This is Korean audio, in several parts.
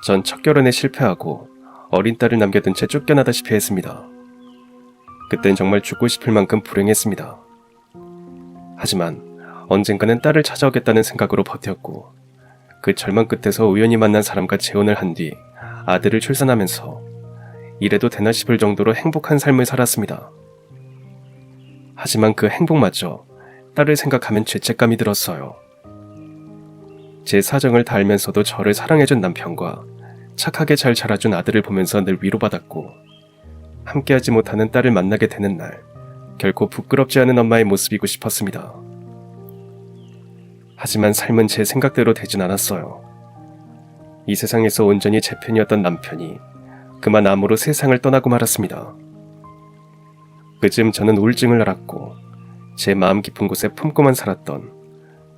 전 첫 결혼에 실패하고 어린 딸을 남겨둔 채 쫓겨나다시피 했습니다. 그땐 정말 죽고 싶을 만큼 불행했습니다. 하지만 언젠가는 딸을 찾아오겠다는 생각으로 버텼고 그 절망 끝에서 우연히 만난 사람과 재혼을 한 뒤 아들을 출산하면서 이래도 되나 싶을 정도로 행복한 삶을 살았습니다. 하지만 그 행복마저 딸을 생각하면 죄책감이 들었어요. 제 사정을 다 알면서도 저를 사랑해준 남편과 착하게 잘 자라준 아들을 보면서 늘 위로받았고 함께하지 못하는 딸을 만나게 되는 날 결코 부끄럽지 않은 엄마의 모습이고 싶었습니다. 하지만 삶은 제 생각대로 되진 않았어요. 이 세상에서 온전히 제 편이었던 남편이 그만 암으로 세상을 떠나고 말았습니다. 그쯤 저는 우울증을 앓았고 제 마음 깊은 곳에 품고만 살았던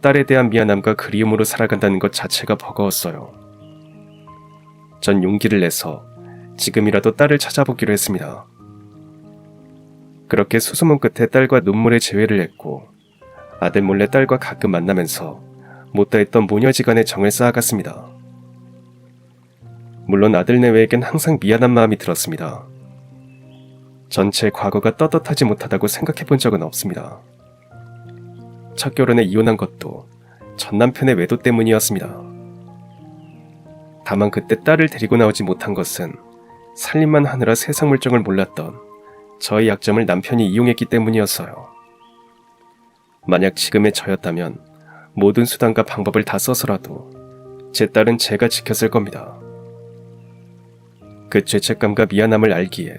딸에 대한 미안함과 그리움으로 살아간다는 것 자체가 버거웠어요. 전 용기를 내서 지금이라도 딸을 찾아보기로 했습니다. 그렇게 수소문 끝에 딸과 눈물의 재회를 했고 아들 몰래 딸과 가끔 만나면서 못다했던 모녀지간의 정을 쌓아갔습니다. 물론 아들 내외에겐 항상 미안한 마음이 들었습니다. 전체 과거가 떳떳하지 못하다고 생각해 본 적은 없습니다. 첫 결혼에 이혼한 것도 전 남편의 외도 때문이었습니다. 다만 그때 딸을 데리고 나오지 못한 것은 살림만 하느라 세상 물정을 몰랐던 저의 약점을 남편이 이용했기 때문이었어요. 만약 지금의 저였다면 모든 수단과 방법을 다 써서라도 제 딸은 제가 지켰을 겁니다. 그 죄책감과 미안함을 알기에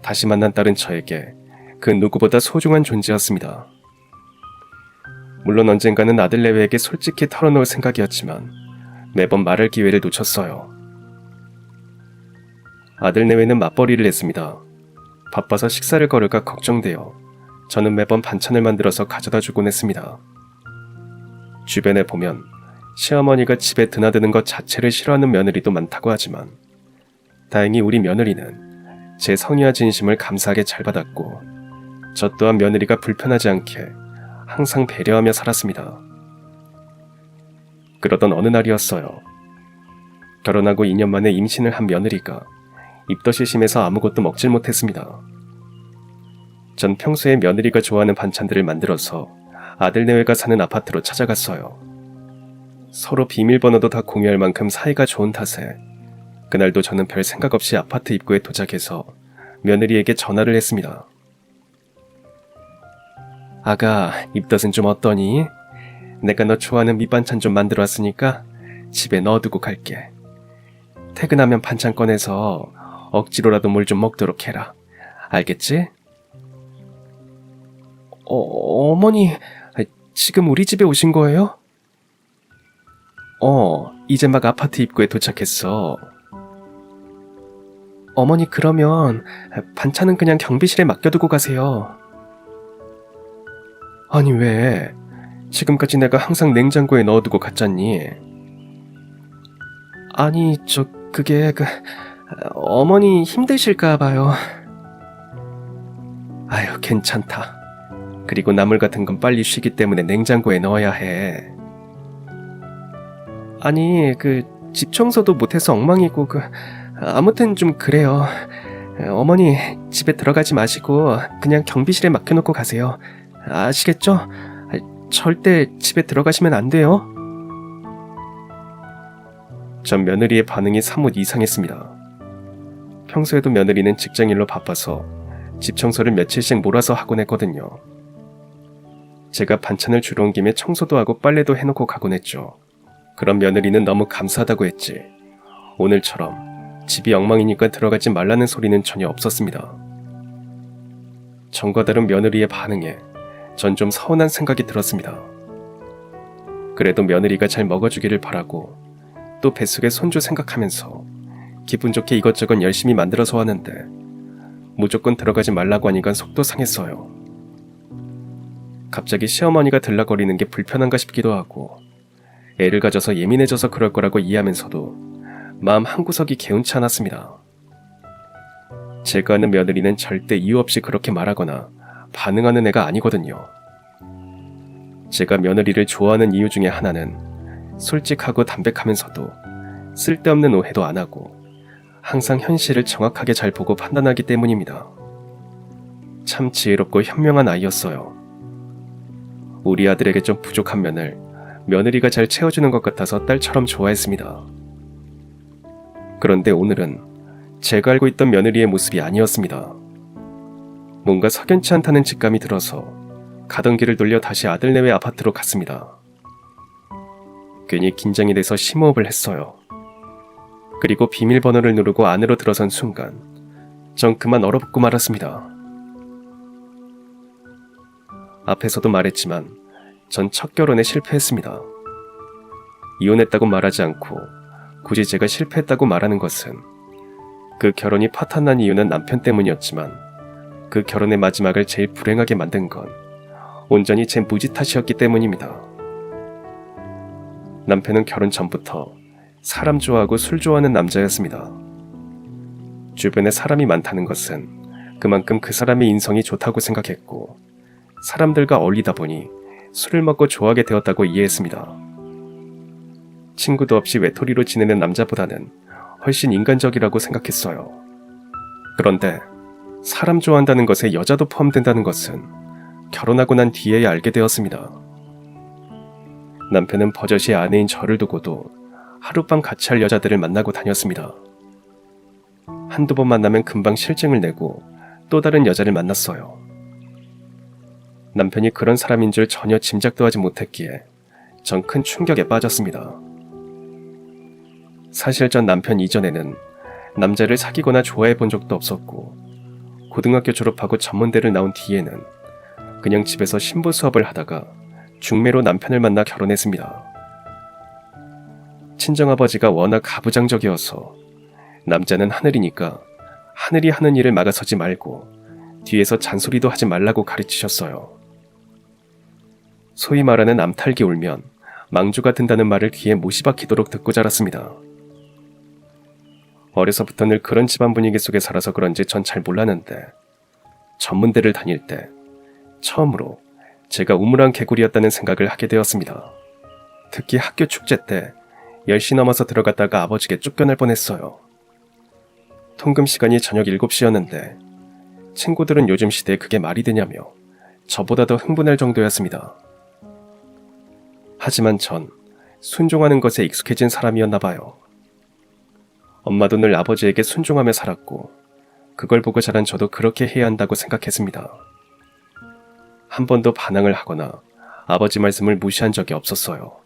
다시 만난 딸은 저에게 그 누구보다 소중한 존재였습니다. 물론 언젠가는 아들 내외에게 솔직히 털어놓을 생각이었지만 매번 말할 기회를 놓쳤어요. 아들 내외는 맞벌이를 했습니다. 바빠서 식사를 거를까 걱정되어 저는 매번 반찬을 만들어서 가져다 주곤 했습니다. 주변에 보면 시어머니가 집에 드나드는 것 자체를 싫어하는 며느리도 많다고 하지만 다행히 우리 며느리는 제 성의와 진심을 감사하게 잘 받았고 저 또한 며느리가 불편하지 않게 항상 배려하며 살았습니다. 그러던 어느 날이었어요. 결혼하고 2년 만에 임신을 한 며느리가 입덧이 심해서 아무것도 먹질 못했습니다. 전 평소에 며느리가 좋아하는 반찬들을 만들어서 아들 내외가 사는 아파트로 찾아갔어요. 서로 비밀번호도 다 공유할 만큼 사이가 좋은 탓에 그날도 저는 별 생각 없이 아파트 입구에 도착해서 며느리에게 전화를 했습니다. 아가, 입덧은 좀 어떠니? 내가 너 좋아하는 밑반찬 좀 만들어 왔으니까 집에 넣어두고 갈게. 퇴근하면 반찬 꺼내서 억지로라도 뭘 좀 먹도록 해라. 알겠지? 어머니, 지금 우리 집에 오신 거예요? 이제 막 아파트 입구에 도착했어. 어머니, 그러면 반찬은 그냥 경비실에 맡겨두고 가세요. 아니 왜? 지금까지 내가 항상 냉장고에 넣어두고 갔잖니. 아니 그게 어머니 힘드실까봐요. 아유, 괜찮다. 그리고 나물 같은 건 빨리 쉬기 때문에 냉장고에 넣어야 해. 아니 집 청소도 못해서 엉망이고 아무튼 좀 그래요. 어머니 집에 들어가지 마시고 그냥 경비실에 맡겨놓고 가세요. 아시겠죠? 절대 집에 들어가시면 안 돼요. 전 며느리의 반응이 사뭇 이상했습니다. 평소에도 며느리는 직장일로 바빠서 집 청소를 며칠씩 몰아서 하곤 했거든요. 제가 반찬을 주러 온 김에 청소도 하고 빨래도 해놓고 가곤 했죠. 그럼 며느리는 너무 감사하다고 했지 오늘처럼 집이 엉망이니까 들어가지 말라는 소리는 전혀 없었습니다. 전과 다른 며느리의 반응에 전 좀 서운한 생각이 들었습니다. 그래도 며느리가 잘 먹어주기를 바라고 또 뱃속에 손주 생각하면서 기분 좋게 이것저것 열심히 만들어서 왔는데 무조건 들어가지 말라고 하니까 속도 상했어요. 갑자기 시어머니가 들락거리는 게 불편한가 싶기도 하고 애를 가져서 예민해져서 그럴 거라고 이해하면서도 마음 한구석이 개운치 않았습니다. 제가 아는 며느리는 절대 이유 없이 그렇게 말하거나 반응하는 애가 아니거든요. 제가 며느리를 좋아하는 이유 중에 하나는 솔직하고 담백하면서도 쓸데없는 오해도 안 하고 항상 현실을 정확하게 잘 보고 판단하기 때문입니다. 참 지혜롭고 현명한 아이였어요. 우리 아들에게 좀 부족한 면을 며느리가 잘 채워주는 것 같아서 딸처럼 좋아했습니다. 그런데 오늘은 제가 알고 있던 며느리의 모습이 아니었습니다. 뭔가 석연치 않다는 직감이 들어서 가던 길을 돌려 다시 아들네외 아파트로 갔습니다. 괜히 긴장이 돼서 심호흡을 했어요. 그리고 비밀번호를 누르고 안으로 들어선 순간 전 그만 얼어붙고 말았습니다. 앞에서도 말했지만 전 첫 결혼에 실패했습니다. 이혼했다고 말하지 않고 굳이 제가 실패했다고 말하는 것은 그 결혼이 파탄난 이유는 남편 때문이었지만 그 결혼의 마지막을 제일 불행하게 만든 건 온전히 제 무지 탓이었기 때문입니다. 남편은 결혼 전부터 사람 좋아하고 술 좋아하는 남자였습니다. 주변에 사람이 많다는 것은 그만큼 그 사람의 인성이 좋다고 생각했고 사람들과 어울리다 보니 술을 먹고 좋아하게 되었다고 이해했습니다. 친구도 없이 외톨이로 지내는 남자보다는 훨씬 인간적이라고 생각했어요. 그런데 사람 좋아한다는 것에 여자도 포함된다는 것은 결혼하고 난 뒤에야 알게 되었습니다. 남편은 버젓이 아내인 저를 두고도 하룻밤 같이 할 여자들을 만나고 다녔습니다. 한두 번 만나면 금방 실증을 내고 또 다른 여자를 만났어요. 남편이 그런 사람인 줄 전혀 짐작도 하지 못했기에 전 큰 충격에 빠졌습니다. 사실 전 남편 이전에는 남자를 사귀거나 좋아해 본 적도 없었고 고등학교 졸업하고 전문대를 나온 뒤에는 그냥 집에서 신부 수업을 하다가 중매로 남편을 만나 결혼했습니다. 친정아버지가 워낙 가부장적이어서 남자는 하늘이니까 하늘이 하는 일을 막아서지 말고 뒤에서 잔소리도 하지 말라고 가르치셨어요. 소위 말하는 암탉이 울면 망주가 든다는 말을 귀에 못이 박히도록 듣고 자랐습니다. 어려서부터 늘 그런 집안 분위기 속에 살아서 그런지 전 잘 몰랐는데 전문대를 다닐 때 처음으로 제가 우물안 개구리였다는 생각을 하게 되었습니다. 특히 학교 축제 때 10시 넘어서 들어갔다가 아버지께 쫓겨날 뻔했어요. 통금 시간이 저녁 7시였는데 친구들은 요즘 시대에 그게 말이 되냐며 저보다 더 흥분할 정도였습니다. 하지만 전 순종하는 것에 익숙해진 사람이었나 봐요. 엄마도 늘 아버지에게 순종하며 살았고 그걸 보고 자란 저도 그렇게 해야 한다고 생각했습니다. 한 번도 반항을 하거나 아버지 말씀을 무시한 적이 없었어요.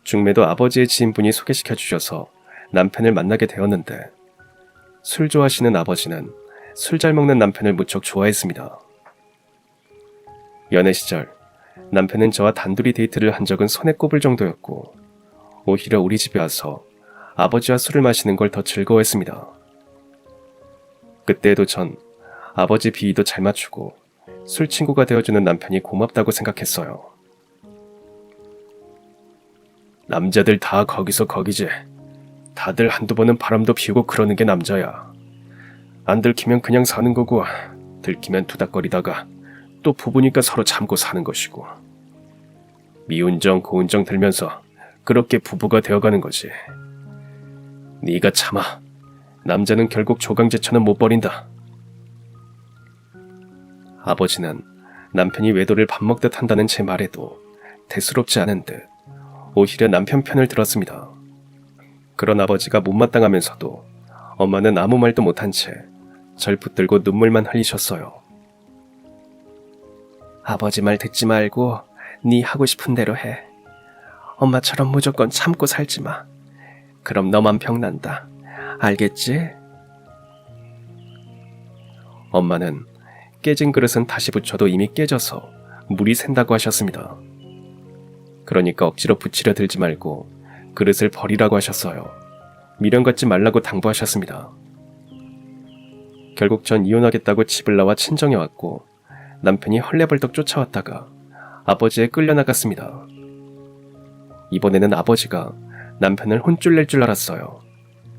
중매도 아버지의 지인분이 소개시켜 주셔서 남편을 만나게 되었는데 술 좋아하시는 아버지는 술 잘 먹는 남편을 무척 좋아했습니다. 연애 시절 남편은 저와 단둘이 데이트를 한 적은 손에 꼽을 정도였고 오히려 우리 집에 와서 아버지와 술을 마시는 걸 더 즐거워했습니다. 그때에도 전 아버지 비위도 잘 맞추고 술 친구가 되어주는 남편이 고맙다고 생각했어요. 남자들 다 거기서 거기지. 다들 한두 번은 바람도 피우고 그러는 게 남자야. 안 들키면 그냥 사는 거고 들키면 투닥거리다가 또 부부니까 서로 참고 사는 것이고 미운정 고운정 들면서 그렇게 부부가 되어가는 거지. 네가 참아. 남자는 결국 조강제처는 못 버린다. 아버지는 남편이 외도를 밥 먹듯 한다는 제 말에도 대수롭지 않은 듯 오히려 남편 편을 들었습니다. 그런 아버지가 못마땅하면서도 엄마는 아무 말도 못한 채 절 붙들고 눈물만 흘리셨어요. 아버지 말 듣지 말고 네 하고 싶은 대로 해. 엄마처럼 무조건 참고 살지 마. 그럼 너만 병난다. 알겠지? 엄마는 깨진 그릇은 다시 붙여도 이미 깨져서 물이 샌다고 하셨습니다. 그러니까 억지로 붙이려 들지 말고 그릇을 버리라고 하셨어요. 미련 갖지 말라고 당부하셨습니다. 결국 전 이혼하겠다고 집을 나와 친정에 왔고 남편이 헐레벌떡 쫓아왔다가 아버지에 끌려나갔습니다. 이번에는 아버지가 남편을 혼쭐 낼 줄 알았어요.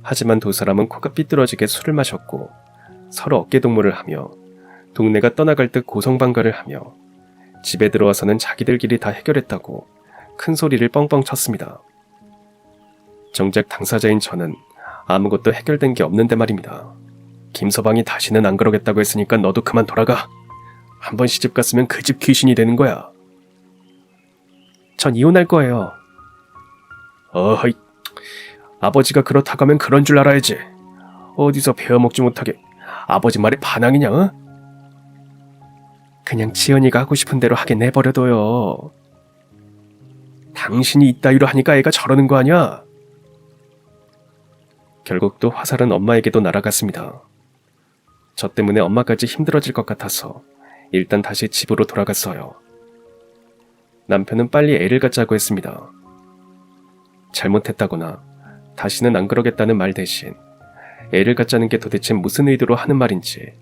하지만 두 사람은 코가 삐뚤어지게 술을 마셨고 서로 어깨동무를 하며 동네가 떠나갈 듯 고성방가를 하며 집에 들어와서는 자기들끼리 다 해결했다고 큰 소리를 뻥뻥 쳤습니다. 정작 당사자인 저는 아무것도 해결된 게 없는데 말입니다. 김서방이 다시는 안 그러겠다고 했으니까 너도 그만 돌아가. 한번 시집 갔으면 그 집 귀신이 되는 거야. 전 이혼할 거예요. 어허이, 아버지가 그렇다고 하면 그런 줄 알아야지. 어디서 배워먹지 못하게 아버지 말에 반항이냐? 어? 그냥 지연이가 하고 싶은 대로 하게 내버려둬요. 당신이 이따위로 하니까 애가 저러는 거 아니야? 결국 또 화살은 엄마에게도 날아갔습니다. 저 때문에 엄마까지 힘들어질 것 같아서 일단 다시 집으로 돌아갔어요. 남편은 빨리 애를 갖자고 했습니다. 잘못했다거나 다시는 안 그러겠다는 말 대신 애를 갖자는 게 도대체 무슨 의도로 하는 말인지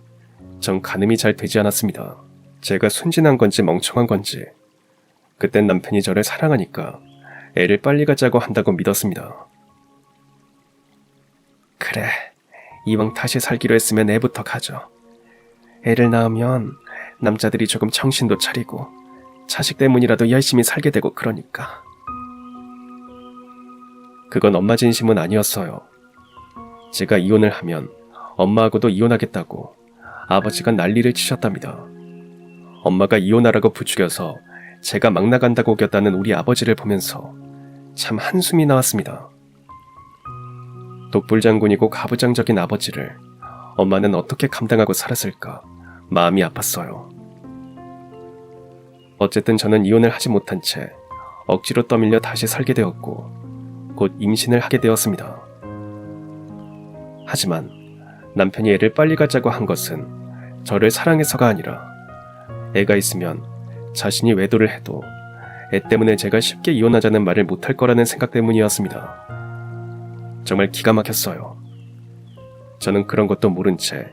전 가늠이 잘 되지 않았습니다. 제가 순진한 건지 멍청한 건지 그땐 남편이 저를 사랑하니까 애를 빨리 갖자고 한다고 믿었습니다. 그래, 이왕 다시 살기로 했으면 애부터 가져. 애를 낳으면 남자들이 조금 정신도 차리고 자식 때문이라도 열심히 살게 되고 그러니까. 그건 엄마 진심은 아니었어요. 제가 이혼을 하면 엄마하고도 이혼하겠다고 아버지가 난리를 치셨답니다. 엄마가 이혼하라고 부추겨서 제가 막 나간다고 우겼다는 우리 아버지를 보면서 참 한숨이 나왔습니다. 독불장군이고 가부장적인 아버지를 엄마는 어떻게 감당하고 살았을까 마음이 아팠어요. 어쨌든 저는 이혼을 하지 못한 채 억지로 떠밀려 다시 살게 되었고 곧 임신을 하게 되었습니다. 하지만 남편이 애를 빨리 갖자고 한 것은 저를 사랑해서가 아니라 애가 있으면 자신이 외도를 해도 애 때문에 제가 쉽게 이혼하자는 말을 못할 거라는 생각 때문이었습니다. 정말 기가 막혔어요. 저는 그런 것도 모른 채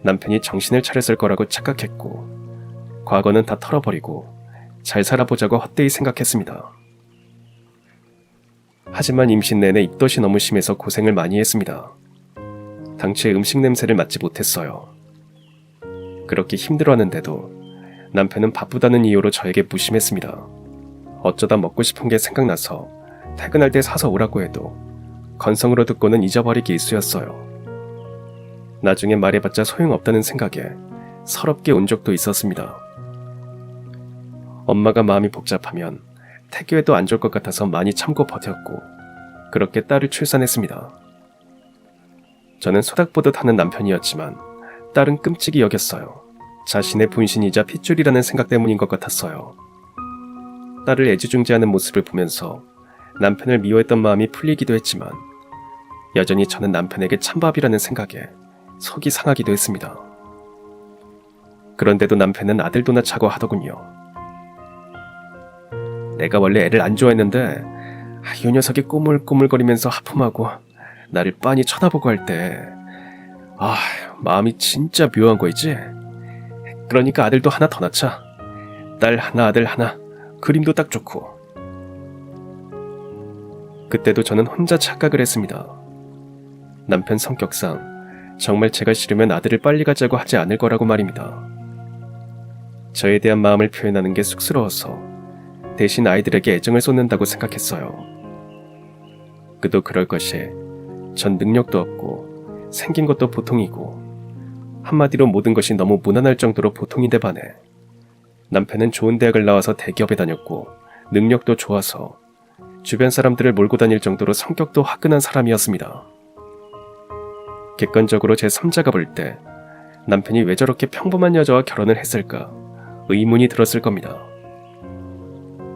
남편이 정신을 차렸을 거라고 착각했고 과거는 다 털어버리고 잘 살아보자고 헛되이 생각했습니다. 하지만 임신 내내 입덧이 너무 심해서 고생을 많이 했습니다. 당최 음식 냄새를 맡지 못했어요. 그렇게 힘들어하는데도 남편은 바쁘다는 이유로 저에게 무심했습니다. 어쩌다 먹고 싶은 게 생각나서 퇴근할 때 사서 오라고 해도 건성으로 듣고는 잊어버리기 일쑤였어요. 나중에 말해봤자 소용없다는 생각에 서럽게 운 적도 있었습니다. 엄마가 마음이 복잡하면 태교해도 안 좋을 것 같아서 많이 참고 버텼고 그렇게 딸을 출산했습니다. 저는 소닥보듯 하는 남편이었지만 딸은 끔찍이 여겼어요. 자신의 분신이자 핏줄이라는 생각 때문인 것 같았어요. 딸을 애지중지하는 모습을 보면서 남편을 미워했던 마음이 풀리기도 했지만 여전히 저는 남편에게 찬밥이라는 생각에 속이 상하기도 했습니다. 그런데도 남편은 아들도나 차고 하더군요. 내가 원래 애를 안 좋아했는데 이 녀석이 꼬물꼬물거리면서 하품하고 나를 빤히 쳐다보고 할 때 마음이 진짜 묘한 거 있지? 그러니까 아들도 하나 더 낳자. 딸 하나 아들 하나 그림도 딱 좋고. 그때도 저는 혼자 착각을 했습니다. 남편 성격상 정말 제가 싫으면 아들을 빨리 갖자고 하지 않을 거라고 말입니다. 저에 대한 마음을 표현하는 게 쑥스러워서 대신 아이들에게 애정을 쏟는다고 생각했어요. 그도 그럴 것이 전 능력도 없고 생긴 것도 보통이고 한마디로 모든 것이 너무 무난할 정도로 보통인데 반해 남편은 좋은 대학을 나와서 대기업에 다녔고 능력도 좋아서 주변 사람들을 몰고 다닐 정도로 성격도 화끈한 사람이었습니다. 객관적으로 제 3자가 볼 때 남편이 왜 저렇게 평범한 여자와 결혼을 했을까 의문이 들었을 겁니다.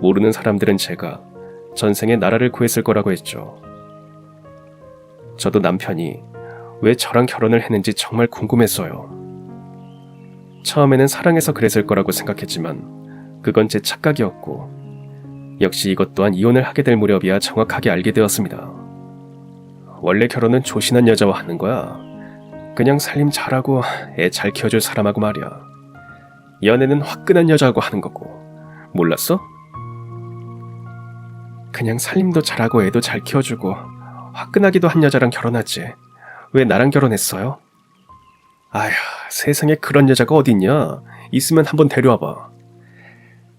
모르는 사람들은 제가 전생에 나라를 구했을 거라고 했죠. 저도 남편이 왜 저랑 결혼을 했는지 정말 궁금했어요. 처음에는 사랑해서 그랬을 거라고 생각했지만 그건 제 착각이었고 역시 이것 또한 이혼을 하게 될 무렵이야 정확하게 알게 되었습니다. 원래 결혼은 조신한 여자와 하는 거야. 그냥 살림 잘하고 애 잘 키워줄 사람하고 말이야. 연애는 화끈한 여자하고 하는 거고. 몰랐어? 그냥 살림도 잘하고 애도 잘 키워주고 화끈하기도 한 여자랑 결혼하지. 왜 나랑 결혼했어요? 아휴, 세상에 그런 여자가 어딨냐. 있으면 한번 데려와봐.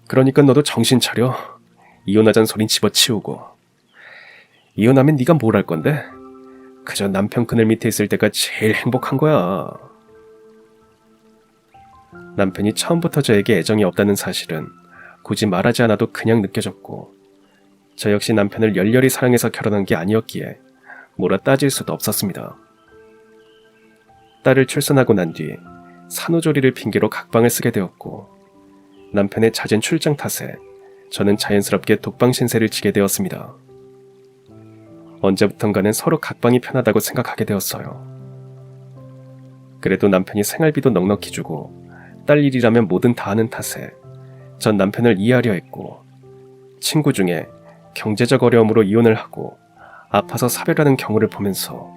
그러니까 너도 정신 차려. 이혼하자는 소린 집어치우고. 이혼하면 네가 뭘 할 건데? 그저 남편 그늘 밑에 있을 때가 제일 행복한 거야. 남편이 처음부터 저에게 애정이 없다는 사실은 굳이 말하지 않아도 그냥 느껴졌고, 저 역시 남편을 열렬히 사랑해서 결혼한 게 아니었기에 뭐라 따질 수도 없었습니다. 딸을 출산하고 난 뒤 산후조리를 핑계로 각방을 쓰게 되었고, 남편의 잦은 출장 탓에 저는 자연스럽게 독방 신세를 지게 되었습니다. 언제부턴가는 서로 각방이 편하다고 생각하게 되었어요. 그래도 남편이 생활비도 넉넉히 주고 딸 일이라면 뭐든 다 하는 탓에 전 남편을 이해하려 했고, 친구 중에 경제적 어려움으로 이혼을 하고 아파서 사별하는 경우를 보면서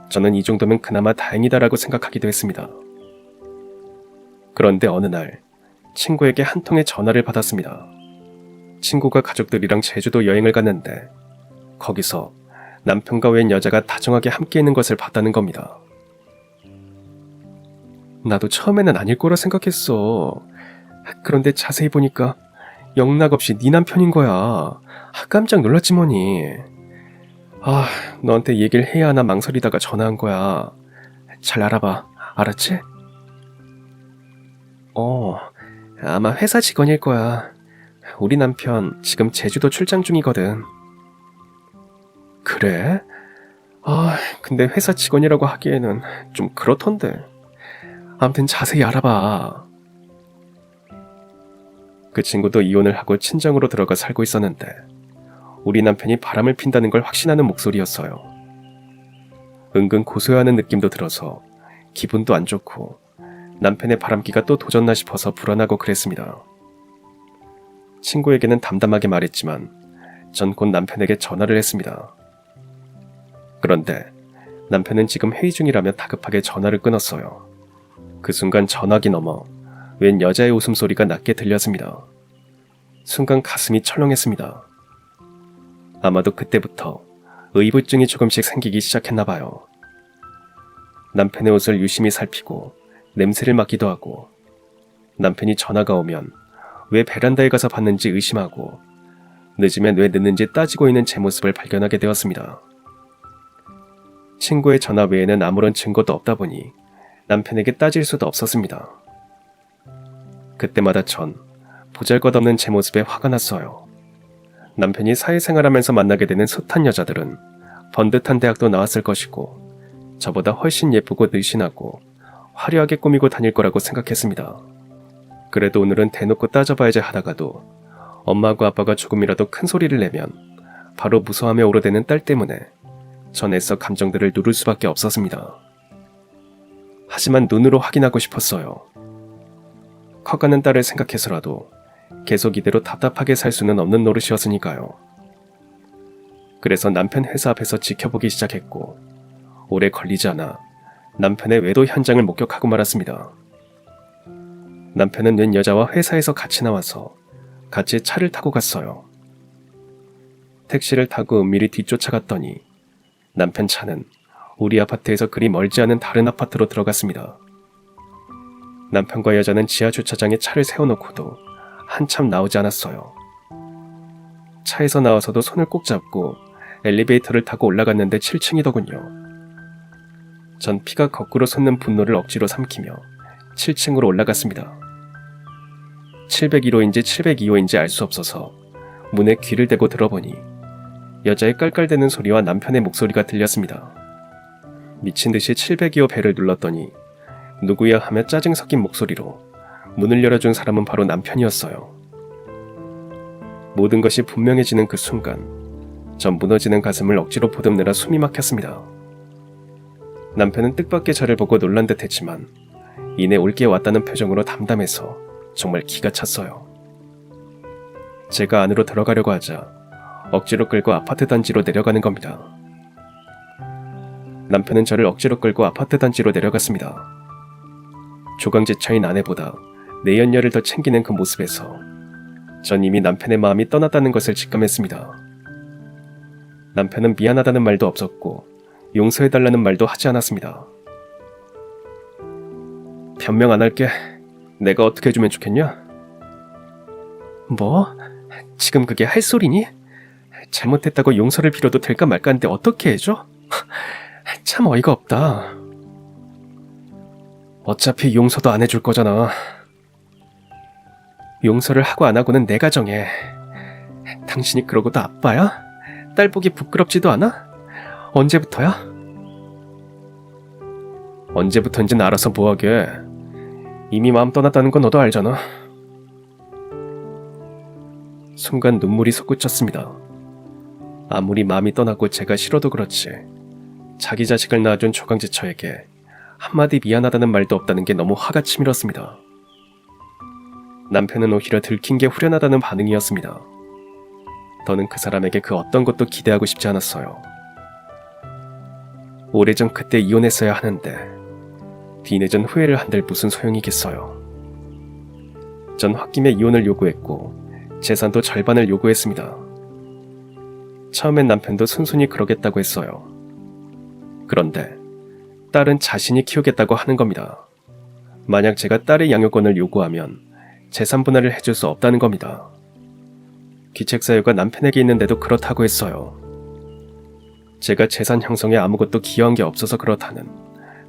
저는 이 정도면 그나마 다행이다라고 생각하기도 했습니다. 그런데 어느 날 친구에게 한 통의 전화를 받았습니다. 친구가 가족들이랑 제주도 여행을 갔는데 거기서 남편과 웬 여자가 다정하게 함께 있는 것을 봤다는 겁니다. 나도 처음에는 아닐 거라 생각했어. 그런데 자세히 보니까 영락없이 네 남편인 거야. 깜짝 놀랐지 뭐니. 너한테 얘기를 해야 하나 망설이다가 전화한 거야. 잘 알아봐. 알았지? 아마 회사 직원일 거야. 우리 남편 지금 제주도 출장 중이거든. 그래? 근데 회사 직원이라고 하기에는 좀 그렇던데. 아무튼 자세히 알아봐. 그 친구도 이혼을 하고 친정으로 들어가 살고 있었는데 우리 남편이 바람을 핀다는 걸 확신하는 목소리였어요. 은근 고소해하는 느낌도 들어서 기분도 안 좋고 남편의 바람기가 또 도졌나 싶어서 불안하고 그랬습니다. 친구에게는 담담하게 말했지만 전 곧 남편에게 전화를 했습니다. 그런데 남편은 지금 회의 중이라며 다급하게 전화를 끊었어요. 그 순간 전화기 너머 웬 여자의 웃음소리가 낮게 들렸습니다. 순간 가슴이 철렁했습니다. 아마도 그때부터 의부증이 조금씩 생기기 시작했나 봐요. 남편의 옷을 유심히 살피고 냄새를 맡기도 하고, 남편이 전화가 오면 왜 베란다에 가서 받는지 의심하고, 늦으면 왜 늦는지 따지고 있는 제 모습을 발견하게 되었습니다. 친구의 전화 외에는 아무런 증거도 없다 보니 남편에게 따질 수도 없었습니다. 그때마다 전 보잘것없는 제 모습에 화가 났어요. 남편이 사회생활하면서 만나게 되는 숱한 여자들은 번듯한 대학도 나왔을 것이고 저보다 훨씬 예쁘고 늘씬하고 화려하게 꾸미고 다닐 거라고 생각했습니다. 그래도 오늘은 대놓고 따져봐야지 하다가도 엄마하고 아빠가 조금이라도 큰 소리를 내면 바로 무서워하며 오르대는 딸 때문에 전 애써 감정들을 누를 수밖에 없었습니다. 하지만 눈으로 확인하고 싶었어요. 커가는 딸을 생각해서라도 계속 이대로 답답하게 살 수는 없는 노릇이었으니까요. 그래서 남편 회사 앞에서 지켜보기 시작했고, 오래 걸리지 않아 남편의 외도 현장을 목격하고 말았습니다. 남편은 웬 여자와 회사에서 같이 나와서 같이 차를 타고 갔어요. 택시를 타고 은밀히 뒤쫓아갔더니 남편 차는 우리 아파트에서 그리 멀지 않은 다른 아파트로 들어갔습니다. 남편과 여자는 지하 주차장에 차를 세워놓고도 한참 나오지 않았어요. 차에서 나와서도 손을 꼭 잡고 엘리베이터를 타고 올라갔는데 7층이더군요. 전 피가 거꾸로 솟는 분노를 억지로 삼키며 7층으로 올라갔습니다. 701호인지 702호인지 알 수 없어서 문에 귀를 대고 들어보니 여자의 깔깔대는 소리와 남편의 목소리가 들렸습니다. 미친 듯이 702호 벨을 눌렀더니 누구야 하며 짜증 섞인 목소리로 문을 열어준 사람은 바로 남편이었어요. 모든 것이 분명해지는 그 순간 전 무너지는 가슴을 억지로 보듬느라 숨이 막혔습니다. 남편은 뜻밖의 저를 보고 놀란 듯 했지만 이내 올게 왔다는 표정으로 담담해서 정말 기가 찼어요. 제가 안으로 들어가려고 하자 억지로 끌고 아파트 단지로 내려가는 겁니다. 남편은 저를 억지로 끌고 아파트 단지로 내려갔습니다. 조강지처인 아내보다 내연녀를 더 챙기는 그 모습에서 전 이미 남편의 마음이 떠났다는 것을 직감했습니다. 남편은 미안하다는 말도 없었고 용서해달라는 말도 하지 않았습니다. 변명 안 할게. 내가 어떻게 해주면 좋겠냐? 뭐? 지금 그게 할 소리니? 잘못했다고 용서를 빌어도 될까 말까 하는데 어떻게 해줘? 참 어이가 없다. 어차피 용서도 안 해줄 거잖아. 용서를 하고 안 하고는 내가 정해. 당신이 그러고도 아빠야? 딸 보기 부끄럽지도 않아? 언제부터야? 언제부터인지는 알아서 뭐하게. 이미 마음 떠났다는 건 너도 알잖아. 순간 눈물이 솟구쳤습니다. 아무리 마음이 떠나고 제가 싫어도 그렇지 자기 자식을 낳아준 조강지처에게 한마디 미안하다는 말도 없다는 게 너무 화가 치밀었습니다. 남편은 오히려 들킨 게 후련하다는 반응이었습니다. 더는 그 사람에게 그 어떤 것도 기대하고 싶지 않았어요. 오래전 그때 이혼했어야 하는데 뒤늦은 후회를 한들 무슨 소용이겠어요. 전 홧김에 이혼을 요구했고 재산도 절반을 요구했습니다. 처음엔 남편도 순순히 그러겠다고 했어요. 그런데 딸은 자신이 키우겠다고 하는 겁니다. 만약 제가 딸의 양육권을 요구하면 재산 분할을 해줄 수 없다는 겁니다. 귀책사유가 남편에게 있는데도 그렇다고 했어요. 제가 재산 형성에 아무것도 기여한 게 없어서 그렇다는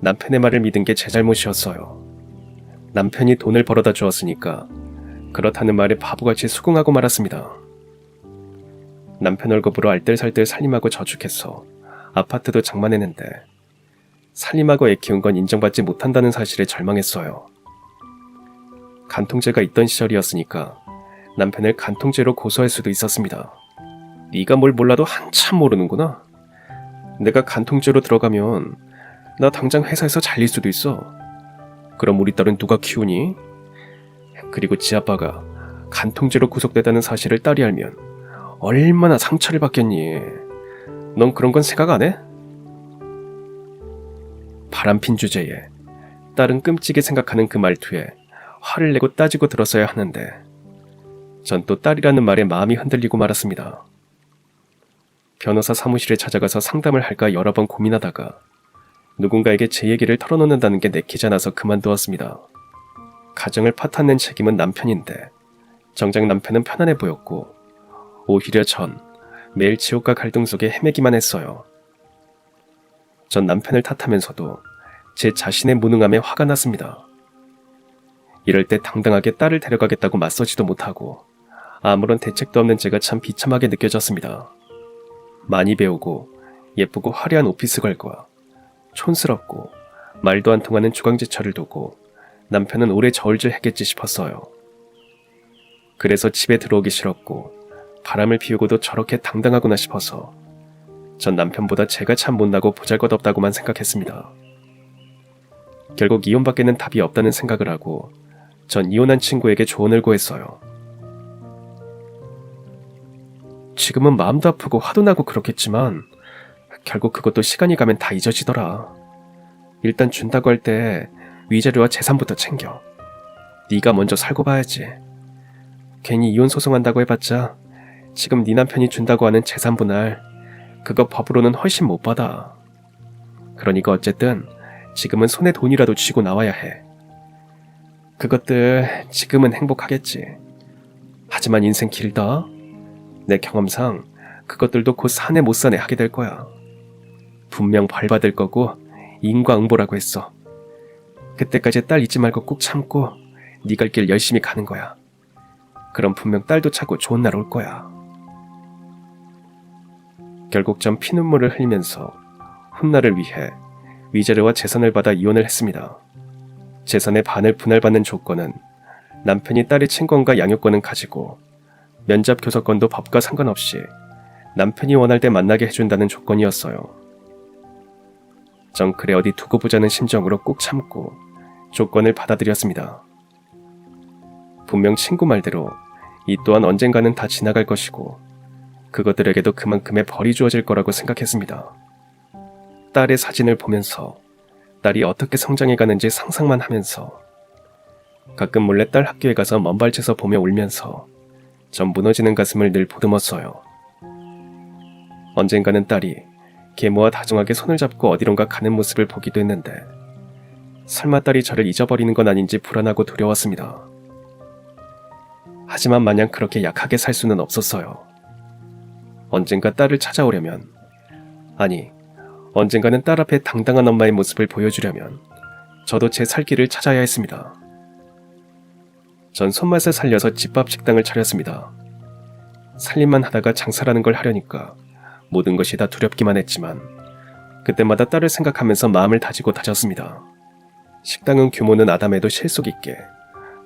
남편의 말을 믿은 게 제 잘못이었어요. 남편이 돈을 벌어다 주었으니까 그렇다는 말에 바보같이 수긍하고 말았습니다. 남편 월급으로 알뜰살뜰 살림하고 저축해서 아파트도 장만했는데 살림하고 애 키운 건 인정받지 못한다는 사실에 절망했어요. 간통죄가 있던 시절이었으니까 남편을 간통죄로 고소할 수도 있었습니다. 네가 뭘 몰라도 한참 모르는구나. 내가 간통죄로 들어가면 나 당장 회사에서 잘릴 수도 있어. 그럼 우리 딸은 누가 키우니? 그리고 지 아빠가 간통죄로 구속됐다는 사실을 딸이 알면 얼마나 상처를 받겠니? 넌 그런 건 생각 안 해? 바람핀 주제에 딸은 끔찍이 생각하는 그 말투에 화를 내고 따지고 들었어야 하는데 전 또 딸이라는 말에 마음이 흔들리고 말았습니다. 변호사 사무실에 찾아가서 상담을 할까 여러 번 고민하다가 누군가에게 제 얘기를 털어놓는다는 게 내키지 않아서 그만두었습니다. 가정을 파탄낸 책임은 남편인데 정작 남편은 편안해 보였고 오히려 전 매일 지옥과 갈등 속에 헤매기만 했어요. 전 남편을 탓하면서도 제 자신의 무능함에 화가 났습니다. 이럴 때 당당하게 딸을 데려가겠다고 맞서지도 못하고 아무런 대책도 없는 제가 참 비참하게 느껴졌습니다. 많이 배우고 예쁘고 화려한 오피스걸과 촌스럽고 말도 안 통하는 주광지철을 두고 남편은 오래 저울질했겠지 싶었어요. 그래서 집에 들어오기 싫었고 바람을 피우고도 저렇게 당당하구나 싶어서 전 남편보다 제가 참 못나고 보잘것없다고만 생각했습니다. 결국 이혼밖에는 답이 없다는 생각을 하고 전 이혼한 친구에게 조언을 구했어요. 지금은 마음도 아프고 화도 나고 그렇겠지만 결국 그것도 시간이 가면 다 잊어지더라. 일단 준다고 할 때 위자료와 재산부터 챙겨. 네가 먼저 살고 봐야지. 괜히 이혼 소송한다고 해봤자 지금 네 남편이 준다고 하는 재산 분할 그거 법으로는 훨씬 못 받아. 그러니까 어쨌든 지금은 손에 돈이라도 쥐고 나와야 해. 그것들 지금은 행복하겠지. 하지만 인생 길다. 내 경험상 그것들도 곧 사내 못 사내 하게 될 거야. 분명 벌 받을 거고 인과응보라고 했어. 그때까지 딸 잊지 말고 꾹 참고 네 갈 길 열심히 가는 거야. 그럼 분명 딸도 차고 좋은 날 올 거야. 결국 전 피눈물을 흘리면서 훗날을 위해 위자료와 재산을 받아 이혼을 했습니다. 재산의 반을 분할받는 조건은 남편이 딸의 친권과 양육권은 가지고 면접 교섭권도 법과 상관없이 남편이 원할 때 만나게 해준다는 조건이었어요. 전 그래 어디 두고 보자는 심정으로 꾹 참고 조건을 받아들였습니다. 분명 친구 말대로 이 또한 언젠가는 다 지나갈 것이고 그것들에게도 그만큼의 벌이 주어질 거라고 생각했습니다. 딸의 사진을 보면서 딸이 어떻게 성장해가는지 상상만 하면서 가끔 몰래 딸 학교에 가서 먼발치서 보며 울면서 전 무너지는 가슴을 늘 보듬었어요. 언젠가는 딸이 계모와 다정하게 손을 잡고 어디론가 가는 모습을 보기도 했는데 설마 딸이 저를 잊어버리는 건 아닌지 불안하고 두려웠습니다. 하지만 마냥 그렇게 약하게 살 수는 없었어요. 언젠가 딸을 찾아오려면, 아니, 언젠가는 딸 앞에 당당한 엄마의 모습을 보여주려면 저도 제 살 길을 찾아야 했습니다. 전 손맛을 살려서 집밥 식당을 차렸습니다. 살림만 하다가 장사라는 걸 하려니까 모든 것이 다 두렵기만 했지만 그때마다 딸을 생각하면서 마음을 다지고 다졌습니다. 식당은 규모는 아담해도 실속 있게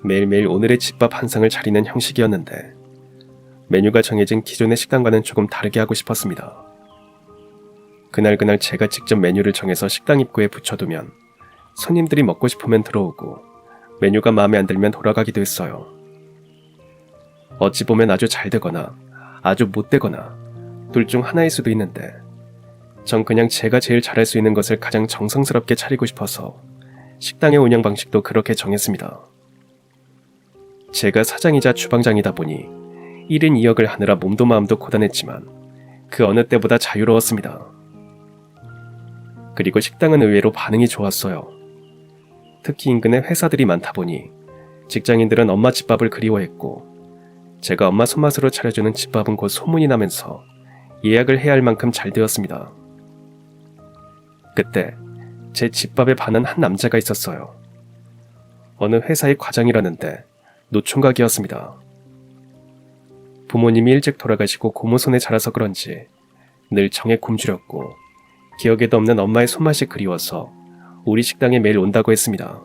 매일매일 오늘의 집밥 한 상을 차리는 형식이었는데 메뉴가 정해진 기존의 식당과는 조금 다르게 하고 싶었습니다. 그날 제가 직접 메뉴를 정해서 식당 입구에 붙여두면 손님들이 먹고 싶으면 들어오고 메뉴가 마음에 안 들면 돌아가기도 했어요. 어찌 보면 아주 잘 되거나 아주 못 되거나 둘 중 하나일 수도 있는데 전 그냥 제가 제일 잘할 수 있는 것을 가장 정성스럽게 차리고 싶어서 식당의 운영 방식도 그렇게 정했습니다. 제가 사장이자 주방장이다 보니 1인 2역을 하느라 몸도 마음도 고단했지만 그 어느 때보다 자유로웠습니다. 그리고 식당은 의외로 반응이 좋았어요. 특히 인근에 회사들이 많다 보니 직장인들은 엄마 집밥을 그리워했고 제가 엄마 손맛으로 차려주는 집밥은 곧 소문이 나면서 예약을 해야 할 만큼 잘 되었습니다. 그때 제 집밥에 반한 한 남자가 있었어요. 어느 회사의 과장이라는데 노총각이었습니다. 부모님이 일찍 돌아가시고 고모 손에 자라서 그런지 늘 정에 굶주렸고 기억에도 없는 엄마의 손맛이 그리워서 우리 식당에 매일 온다고 했습니다.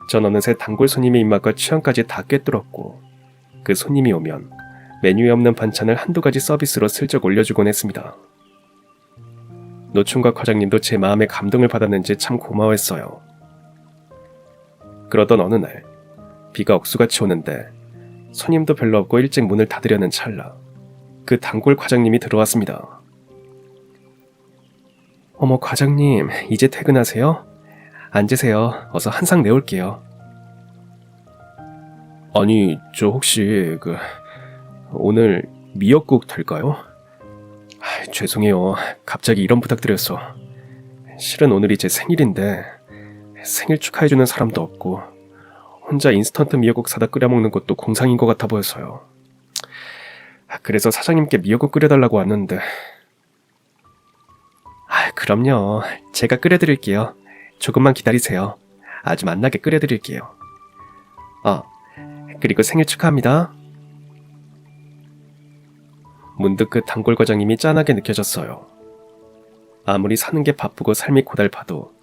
전 어느새 단골 손님의 입맛과 취향까지 다 꿰뚫었고 그 손님이 오면 메뉴에 없는 반찬을 한두 가지 서비스로 슬쩍 올려주곤 했습니다. 노총각 과장님도 제 마음에 감동을 받았는지 참 고마워했어요. 그러던 어느 날 비가 억수같이 오는데 손님도 별로 없고 일찍 문을 닫으려는 찰나 그 단골 과장님이 들어왔습니다. 어머 과장님 이제 퇴근하세요? 앉으세요. 어서 한 상 내올게요. 아니 저 혹시 오늘 미역국 될까요? 죄송해요. 갑자기 이런 부탁드렸어. 실은 오늘이 제 생일인데 생일 축하해주는 사람도 없고 혼자 인스턴트 미역국 사다 끓여 먹는 것도 공상인 것 같아 보여서요. 그래서 사장님께 미역국 끓여달라고 왔는데. 그럼요. 제가 끓여드릴게요. 조금만 기다리세요. 아주 맛나게 끓여드릴게요. 그리고 생일 축하합니다. 문득 그 단골 과장님이 짠하게 느껴졌어요. 아무리 사는 게 바쁘고 삶이 고달파도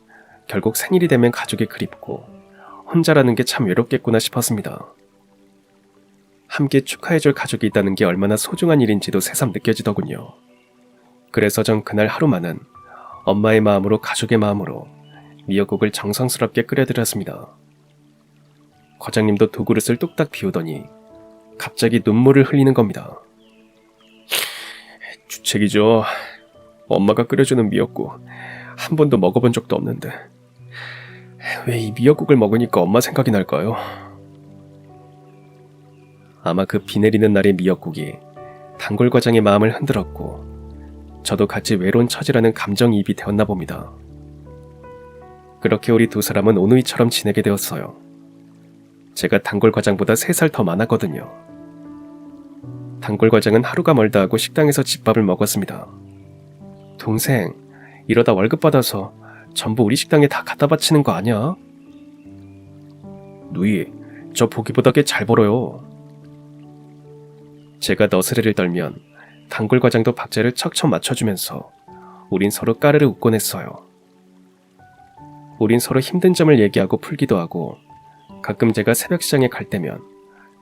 결국 생일이 되면 가족이 그립고 혼자라는 게 참 외롭겠구나 싶었습니다. 함께 축하해줄 가족이 있다는 게 얼마나 소중한 일인지도 새삼 느껴지더군요. 그래서 전 그날 하루만은 엄마의 마음으로 가족의 마음으로 미역국을 정성스럽게 끓여드렸습니다. 과장님도 두 그릇을 뚝딱 비우더니 갑자기 눈물을 흘리는 겁니다. 주책이죠. 엄마가 끓여주는 미역국 한 번도 먹어본 적도 없는데 왜 이 미역국을 먹으니까 엄마 생각이 날까요? 아마 그 비 내리는 날의 미역국이 단골 과장의 마음을 흔들었고 저도 같이 외로운 처지라는 감정이입이 되었나 봅니다. 그렇게 우리 두 사람은 오누이처럼 지내게 되었어요. 제가 단골 과장보다 3살 더 많았거든요. 단골 과장은 하루가 멀다 하고 식당에서 집밥을 먹었습니다. 동생, 이러다 월급 받아서 전부 우리 식당에 다 갖다 바치는 거 아니야? 누이, 저 보기보다 꽤 잘 벌어요. 제가 너스레를 떨면 단골 과장도 박자를 척척 맞춰주면서 우린 서로 까르르 웃곤 했어요. 우린 서로 힘든 점을 얘기하고 풀기도 하고 가끔 제가 새벽 시장에 갈 때면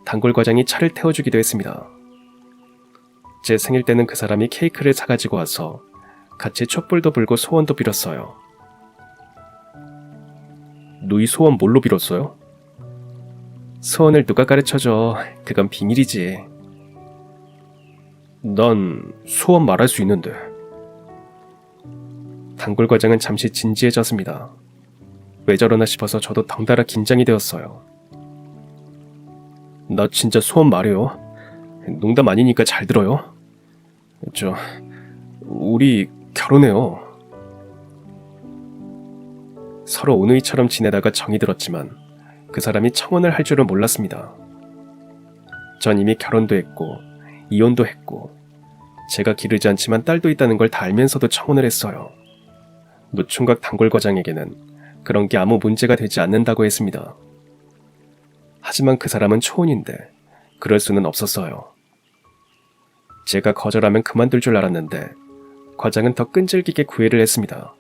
단골 과장이 차를 태워주기도 했습니다. 제 생일 때는 그 사람이 케이크를 사가지고 와서 같이 촛불도 불고 소원도 빌었어요. 누이 소원 뭘로 빌었어요? 소원을 누가 가르쳐줘. 그건 비밀이지. 난 소원 말할 수 있는데. 단골 과장은 잠시 진지해졌습니다. 왜 저러나 싶어서 저도 덩달아 긴장이 되었어요. 나 진짜 소원 말해요. 농담 아니니까 잘 들어요. 우리 결혼해요. 서로 오누이처럼 지내다가 정이 들었지만 그 사람이 청혼을 할 줄은 몰랐습니다. 전 이미 결혼도 했고 이혼도 했고 제가 기르지 않지만 딸도 있다는 걸 다 알면서도 청혼을 했어요. 노총각 단골 과장에게는 그런 게 아무 문제가 되지 않는다고 했습니다. 하지만 그 사람은 초혼인데 그럴 수는 없었어요. 제가 거절하면 그만둘 줄 알았는데 과장은 더 끈질기게 구애를 했습니다.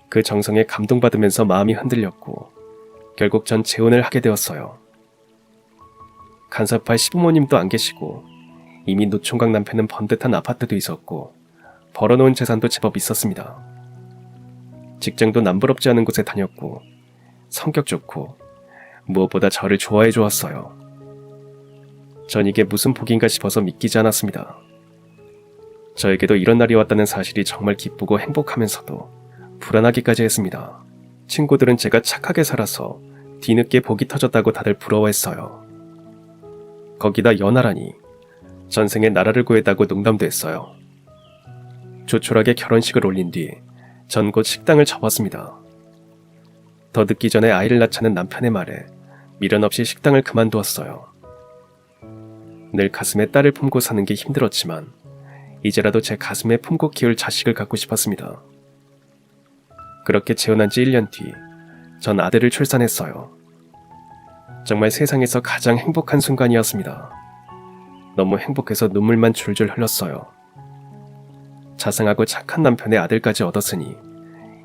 그 정성에 감동받으면서 마음이 흔들렸고 결국 전 재혼을 하게 되었어요. 간섭할 시부모님도 안 계시고 이미 노총각 남편은 번듯한 아파트도 있었고 벌어놓은 재산도 제법 있었습니다. 직장도 남부럽지 않은 곳에 다녔고 성격 좋고 무엇보다 저를 좋아해 주었어요. 전 이게 무슨 복인가 싶어서 믿기지 않았습니다. 저에게도 이런 날이 왔다는 사실이 정말 기쁘고 행복하면서도 불안하기까지 했습니다. 친구들은 제가 착하게 살아서 뒤늦게 복이 터졌다고 다들 부러워했어요. 거기다 연하라니 전생에 나라를 구했다고 농담도 했어요. 조촐하게 결혼식을 올린 뒤 전 곧 식당을 접었습니다. 더 늦기 전에 아이를 낳자는 남편의 말에 미련 없이 식당을 그만두었어요. 늘 가슴에 딸을 품고 사는 게 힘들었지만 이제라도 제 가슴에 품고 키울 자식을 갖고 싶었습니다. 그렇게 재혼한 지 1년 뒤 전 아들을 출산했어요. 정말 세상에서 가장 행복한 순간이었습니다. 너무 행복해서 눈물만 줄줄 흘렀어요. 자상하고 착한 남편의 아들까지 얻었으니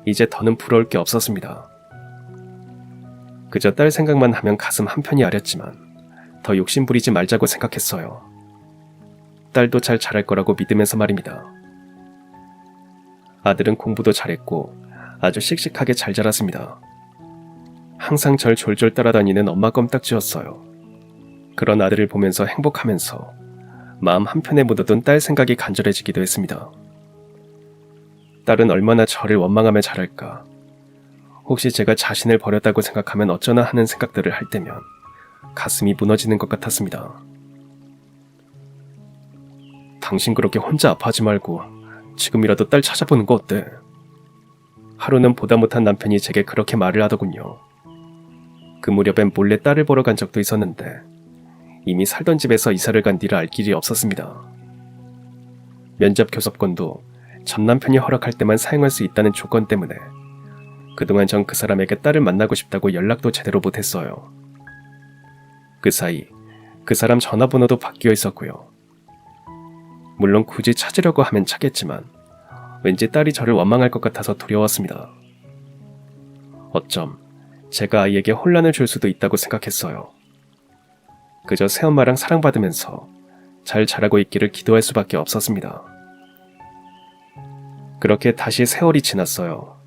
이제 더는 부러울 게 없었습니다. 그저 딸 생각만 하면 가슴 한편이 아렸지만 더 욕심부리지 말자고 생각했어요. 딸도 잘 자랄 거라고 믿으면서 말입니다. 아들은 공부도 잘했고 아주 씩씩하게 잘 자랐습니다. 항상 절 졸졸 따라다니는 엄마 껌딱지였어요. 그런 아들을 보면서 행복하면서 마음 한편에 묻어둔 딸 생각이 간절해지기도 했습니다. 딸은 얼마나 저를 원망하며 자랄까. 혹시 제가 자신을 버렸다고 생각하면 어쩌나 하는 생각들을 할 때면 가슴이 무너지는 것 같았습니다. 당신 그렇게 혼자 아파하지 말고 지금이라도 딸 찾아보는 거 어때? 하루는 보다 못한 남편이 제게 그렇게 말을 하더군요. 그 무렵엔 몰래 딸을 보러 간 적도 있었는데 이미 살던 집에서 이사를 간 뒤라 알 길이 없었습니다. 면접 교섭권도 전 남편이 허락할 때만 사용할 수 있다는 조건 때문에 그동안 전 그 사람에게 딸을 만나고 싶다고 연락도 제대로 못했어요. 그 사이 그 사람 전화번호도 바뀌어 있었고요. 물론 굳이 찾으려고 하면 찾겠지만 왠지 딸이 저를 원망할 것 같아서 두려웠습니다. 어쩜 제가 아이에게 혼란을 줄 수도 있다고 생각했어요. 그저 새엄마랑 사랑받으면서 잘 자라고 있기를 기도할 수밖에 없었습니다. 그렇게 다시 세월이 지났어요.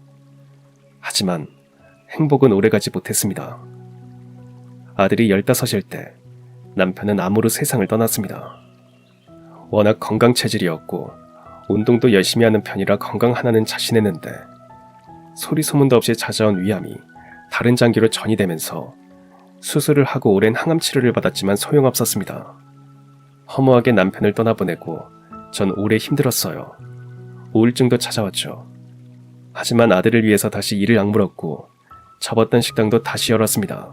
하지만 행복은 오래가지 못했습니다. 아들이 15일 때 남편은 암으로 세상을 떠났습니다. 워낙 건강 체질이었고 운동도 열심히 하는 편이라 건강 하나는 자신했는데 소리 소문도 없이 찾아온 위암이 다른 장기로 전이되면서 수술을 하고 오랜 항암 치료를 받았지만 소용없었습니다. 허무하게 남편을 떠나보내고 전 오래 힘들었어요. 우울증도 찾아왔죠. 하지만 아들을 위해서 다시 일을 악물었고 접었던 식당도 다시 열었습니다.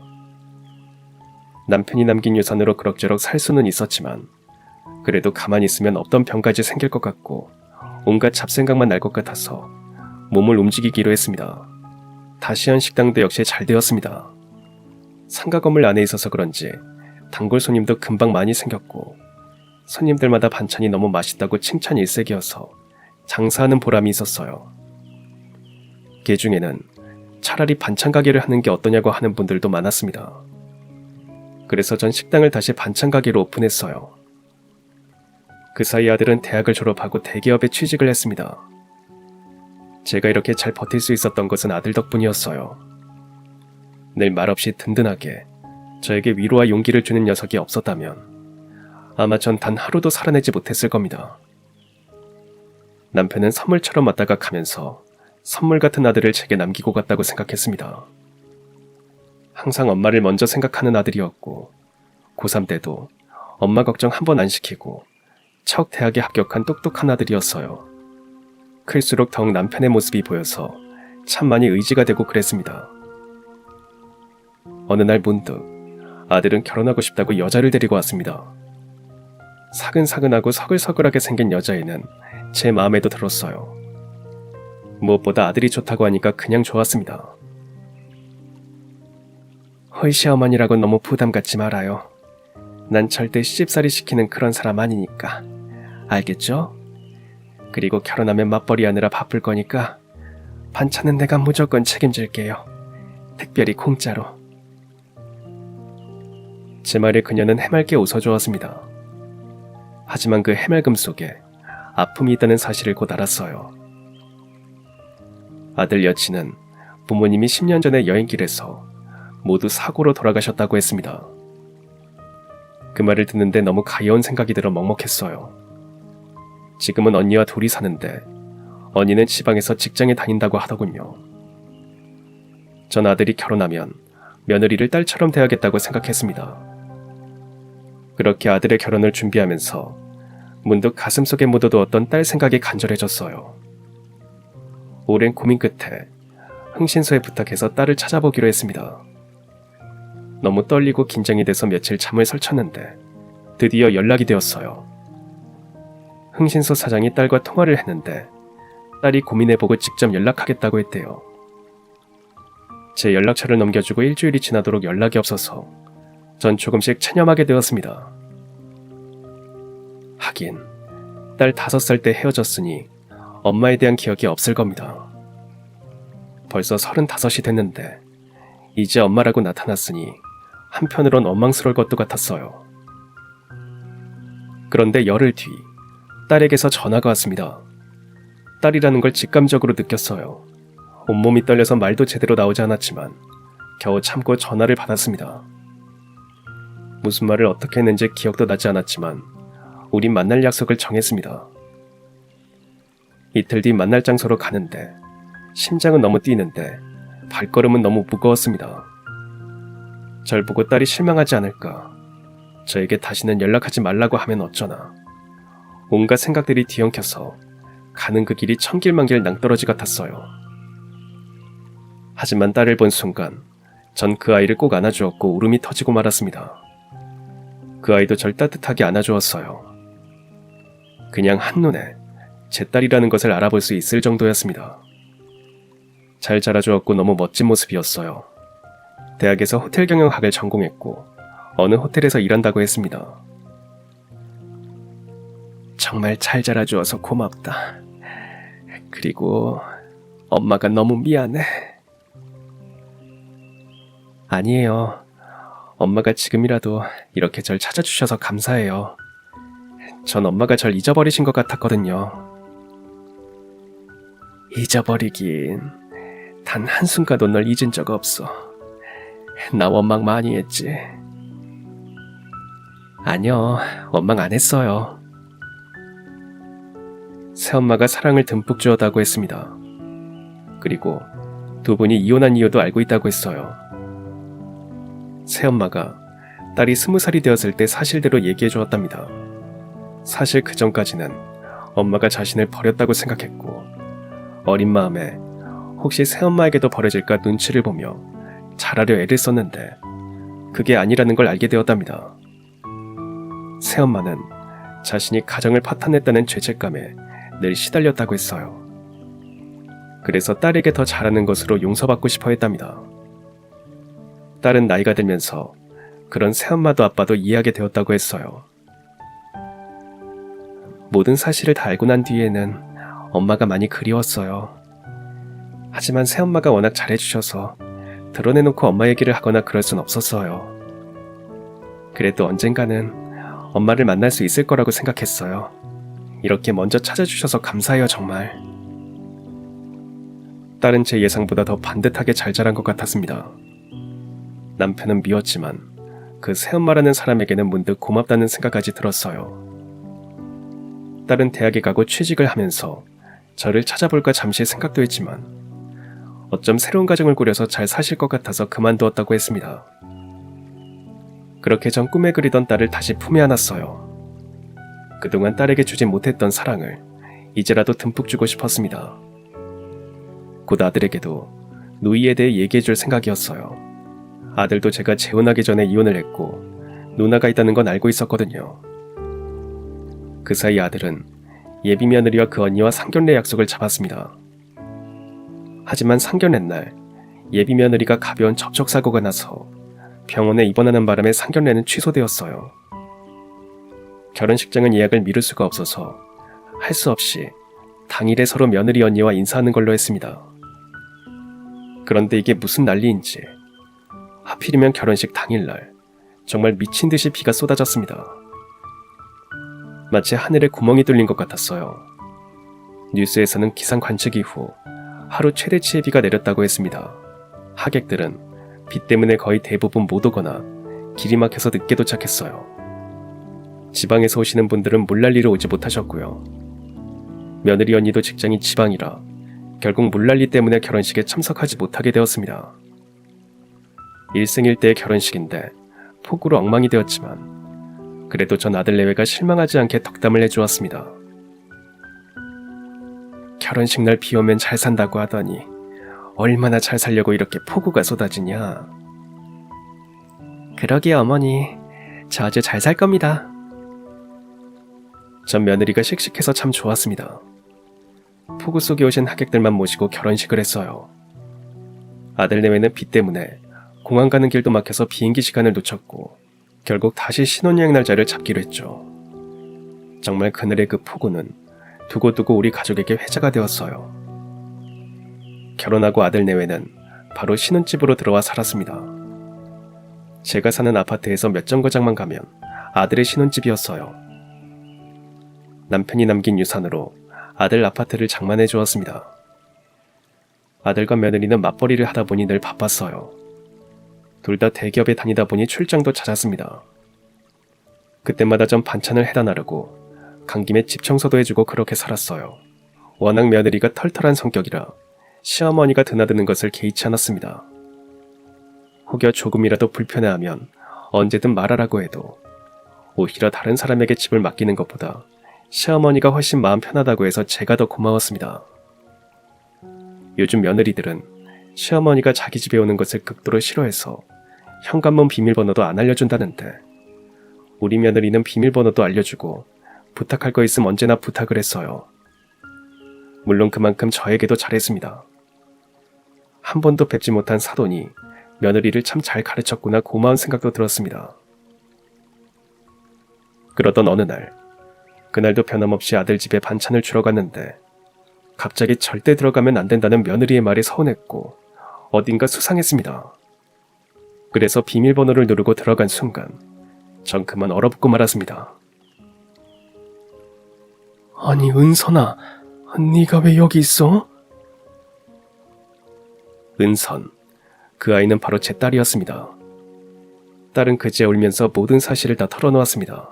남편이 남긴 유산으로 그럭저럭 살 수는 있었지만 그래도 가만히 있으면 없던 병까지 생길 것 같고 온갖 잡생각만 날 것 같아서 몸을 움직이기로 했습니다. 다시 한 식당도 역시 잘 되었습니다. 상가 건물 안에 있어서 그런지 단골 손님도 금방 많이 생겼고 손님들마다 반찬이 너무 맛있다고 칭찬 일색이어서 장사하는 보람이 있었어요. 그 중에는 차라리 반찬 가게를 하는 게 어떠냐고 하는 분들도 많았습니다. 그래서 전 식당을 다시 반찬 가게로 오픈했어요. 그 사이 아들은 대학을 졸업하고 대기업에 취직을 했습니다. 제가 이렇게 잘 버틸 수 있었던 것은 아들 덕분이었어요. 늘 말없이 든든하게 저에게 위로와 용기를 주는 녀석이 없었다면 아마 전 단 하루도 살아내지 못했을 겁니다. 남편은 선물처럼 왔다가 가면서 선물 같은 아들을 제게 남기고 갔다고 생각했습니다. 항상 엄마를 먼저 생각하는 아들이었고 고3 때도 엄마 걱정 한 번 안 시키고 척 대학에 합격한 똑똑한 아들이었어요. 클수록 더욱 남편의 모습이 보여서 참 많이 의지가 되고 그랬습니다. 어느 날 문득 아들은 결혼하고 싶다고 여자를 데리고 왔습니다. 사근사근하고 서글서글하게 생긴 여자애는 제 마음에도 들었어요. 무엇보다 아들이 좋다고 하니까 그냥 좋았습니다. 홀 시어머니라고 너무 부담 갖지 말아요. 난 절대 시집살이 시키는 그런 사람 아니니까. 알겠죠? 그리고 결혼하면 맞벌이 하느라 바쁠 거니까 반찬은 내가 무조건 책임질게요. 특별히 공짜로. 제 말에 그녀는 해맑게 웃어주었습니다. 하지만 그 해맑음 속에 아픔이 있다는 사실을 곧 알았어요. 아들 여친은 부모님이 10년 전에 여행길에서 모두 사고로 돌아가셨다고 했습니다. 그 말을 듣는데 너무 가여운 생각이 들어 먹먹했어요. 지금은 언니와 둘이 사는데 언니는 지방에서 직장에 다닌다고 하더군요. 전 아들이 결혼하면 며느리를 딸처럼 대하겠다고 생각했습니다. 그렇게 아들의 결혼을 준비하면서 문득 가슴속에 묻어두었던 딸 생각이 간절해졌어요. 오랜 고민 끝에 흥신소에 부탁해서 딸을 찾아보기로 했습니다. 너무 떨리고 긴장이 돼서 며칠 잠을 설쳤는데 드디어 연락이 되었어요. 흥신소 사장이 딸과 통화를 했는데 딸이 고민해보고 직접 연락하겠다고 했대요. 제 연락처를 넘겨주고 일주일이 지나도록 연락이 없어서 전 조금씩 체념하게 되었습니다. 하긴 딸 5살 때 헤어졌으니 엄마에 대한 기억이 없을 겁니다. 벌써 35이 됐는데 이제 엄마라고 나타났으니 한편으론 원망스러울 것도 같았어요. 그런데 열흘 뒤 딸에게서 전화가 왔습니다. 딸이라는 걸 직감적으로 느꼈어요. 온몸이 떨려서 말도 제대로 나오지 않았지만 겨우 참고 전화를 받았습니다. 무슨 말을 어떻게 했는지 기억도 나지 않았지만 우린 만날 약속을 정했습니다. 이틀 뒤 만날 장소로 가는데 심장은 너무 뛰는데 발걸음은 너무 무거웠습니다. 절 보고 딸이 실망하지 않을까, 저에게 다시는 연락하지 말라고 하면 어쩌나, 온갖 생각들이 뒤엉켜서 가는 그 길이 천길만길 낭떠러지 같았어요. 하지만 딸을 본 순간 전 그 아이를 꼭 안아주었고 울음이 터지고 말았습니다. 그 아이도 절 따뜻하게 안아주었어요. 그냥 한눈에 제 딸이라는 것을 알아볼 수 있을 정도였습니다. 잘 자라주었고 너무 멋진 모습이었어요. 대학에서 호텔 경영학을 전공했고 어느 호텔에서 일한다고 했습니다. 정말 잘 자라주어서 고맙다. 그리고 엄마가 너무 미안해. 아니에요. 엄마가 지금이라도 이렇게 절 찾아주셔서 감사해요. 전 엄마가 절 잊어버리신 것 같았거든요. 잊어버리긴, 단 한순간도 널 잊은 적 없어. 나 원망 많이 했지. 아니요, 원망 안 했어요. 새엄마가 사랑을 듬뿍 주었다고 했습니다. 그리고 두 분이 이혼한 이유도 알고 있다고 했어요. 새엄마가 딸이 20살이 되었을 때 사실대로 얘기해 주었답니다. 사실 그 전까지는 엄마가 자신을 버렸다고 생각했고 어린 마음에 혹시 새엄마에게도 버려질까 눈치를 보며 잘하려 애를 썼는데 그게 아니라는 걸 알게 되었답니다. 새엄마는 자신이 가정을 파탄냈다는 죄책감에 늘 시달렸다고 했어요. 그래서 딸에게 더 잘하는 것으로 용서받고 싶어 했답니다. 딸은 나이가 들면서 그런 새엄마도 아빠도 이해하게 되었다고 했어요. 모든 사실을 다 알고 난 뒤에는 엄마가 많이 그리웠어요. 하지만 새엄마가 워낙 잘해주셔서 드러내놓고 엄마 얘기를 하거나 그럴 순 없었어요. 그래도 언젠가는 엄마를 만날 수 있을 거라고 생각했어요. 이렇게 먼저 찾아주셔서 감사해요, 정말. 딸은 제 예상보다 더 반듯하게 잘 자란 것 같았습니다. 남편은 미웠지만 그 새엄마라는 사람에게는 문득 고맙다는 생각까지 들었어요. 딸은 대학에 가고 취직을 하면서 저를 찾아볼까 잠시 생각도 했지만 어쩜 새로운 가정을 꾸려서 잘 사실 것 같아서 그만두었다고 했습니다. 그렇게 전 꿈에 그리던 딸을 다시 품에 안았어요. 그동안 딸에게 주지 못했던 사랑을 이제라도 듬뿍 주고 싶었습니다. 곧 아들에게도 누이에 대해 얘기해줄 생각이었어요. 아들도 제가 재혼하기 전에 이혼을 했고 누나가 있다는 건 알고 있었거든요. 그 사이 아들은 예비 며느리와 그 언니와 상견례 약속을 잡았습니다. 하지만 상견례 날 예비 며느리가 가벼운 접촉사고가 나서 병원에 입원하는 바람에 상견례는 취소되었어요. 결혼식장은 예약을 미룰 수가 없어서 할 수 없이 당일에 서로 며느리 언니와 인사하는 걸로 했습니다. 그런데 이게 무슨 난리인지 하필이면 결혼식 당일날 정말 미친 듯이 비가 쏟아졌습니다. 마치 하늘에 구멍이 뚫린 것 같았어요. 뉴스에서는 기상 관측 이후 하루 최대치의 비가 내렸다고 했습니다. 하객들은 비 때문에 거의 대부분 못 오거나 길이 막혀서 늦게 도착했어요. 지방에서 오시는 분들은 물난리로 오지 못하셨고요. 며느리 언니도 직장이 지방이라 결국 물난리 때문에 결혼식에 참석하지 못하게 되었습니다. 일생일대의 결혼식인데 폭우로 엉망이 되었지만 그래도 전 아들 내외가 실망하지 않게 덕담을 해주었습니다. 결혼식 날 비 오면 잘 산다고 하더니 얼마나 잘 살려고 이렇게 폭우가 쏟아지냐. 그러게요 어머니, 저 아주 잘 살 겁니다. 전 며느리가 씩씩해서 참 좋았습니다. 폭우 속에 오신 하객들만 모시고 결혼식을 했어요. 아들 내외는 비 때문에 공항 가는 길도 막혀서 비행기 시간을 놓쳤고 결국 다시 신혼여행 날짜를 잡기로 했죠. 정말 그날의 그 폭우는 두고두고 우리 가족에게 회자가 되었어요. 결혼하고 아들 내외는 바로 신혼집으로 들어와 살았습니다. 제가 사는 아파트에서 몇 정거장만 가면 아들의 신혼집이었어요. 남편이 남긴 유산으로 아들 아파트를 장만해 주었습니다. 아들과 며느리는 맞벌이를 하다 보니 늘 바빴어요. 둘 다 대기업에 다니다 보니 출장도 잦았습니다. 그때마다 전 반찬을 해다 나르고 간 김에 집 청소도 해주고 그렇게 살았어요. 워낙 며느리가 털털한 성격이라 시어머니가 드나드는 것을 개의치 않았습니다. 혹여 조금이라도 불편해하면 언제든 말하라고 해도 오히려 다른 사람에게 집을 맡기는 것보다 시어머니가 훨씬 마음 편하다고 해서 제가 더 고마웠습니다. 요즘 며느리들은 시어머니가 자기 집에 오는 것을 극도로 싫어해서 현관문 비밀번호도 안 알려준다는데 우리 며느리는 비밀번호도 알려주고 부탁할 거 있으면 언제나 부탁을 했어요. 물론 그만큼 저에게도 잘했습니다. 한 번도 뵙지 못한 사돈이 며느리를 참 잘 가르쳤구나 고마운 생각도 들었습니다. 그러던 어느 날 그날도 변함없이 아들 집에 반찬을 주러 갔는데 갑자기 절대 들어가면 안 된다는 며느리의 말에 서운했고 어딘가 수상했습니다. 그래서 비밀번호를 누르고 들어간 순간 전 그만 얼어붙고 말았습니다. 아니 은선아, 네가 왜 여기 있어? 은선, 그 아이는 바로 제 딸이었습니다. 딸은 그제 울면서 모든 사실을 다 털어놓았습니다.